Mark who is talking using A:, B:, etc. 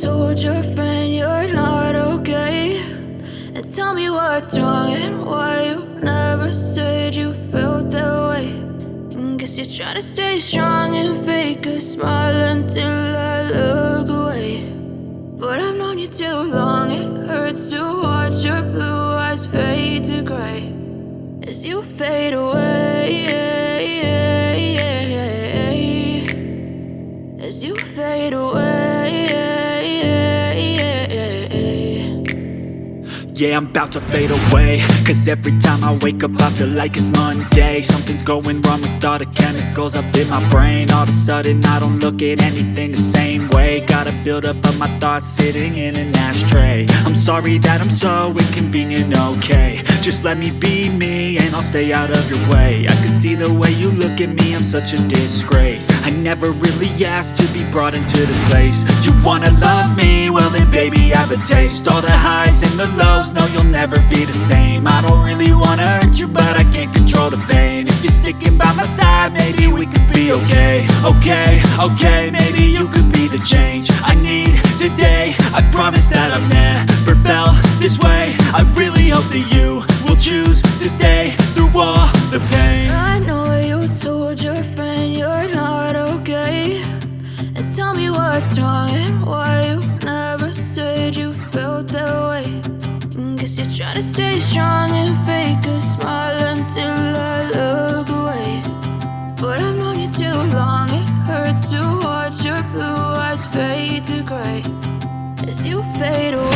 A: told your friend you're not okay, and tell me what's wrong and why you never said you felt that way. And guess you're trying to stay strong and fake a smile until I look away. But I've known you too long, it hurts to watch your blue eyes fade to gray as you fade away, as you fade away.
B: Yeah, I'm about to fade away, cause every time I wake up I feel like it's Monday. Something's going wrong with all the chemicals up in my brain. All of a sudden I don't look at anything the same way. Gotta build up of my thoughts sitting in an ashtray. I'm sorry that I'm so inconvenient, okay. Just let me be me and I'll stay out of your way. I can see the way you look at me, I'm such a disgrace. I never really asked to be brought into this place. You wanna love me? Well then baby I have a taste. All the highs and the lows, no you'll never be the same. I don't really wanna hurt you but I can't control the pain. If you're sticking by my side maybe we could be okay. Okay, maybe you could be the change I need today. I promise that I've never felt this way. I really hope that you will choose to stay through all the pain.
A: I know you told your friend you're not okay, and tell me what's wrong and why you never said you felt that way. And guess you're trying to stay strong and fake a smile until I look away. But I've known you too long, it hurts to watch your blue eyes fade to gray as you fade away.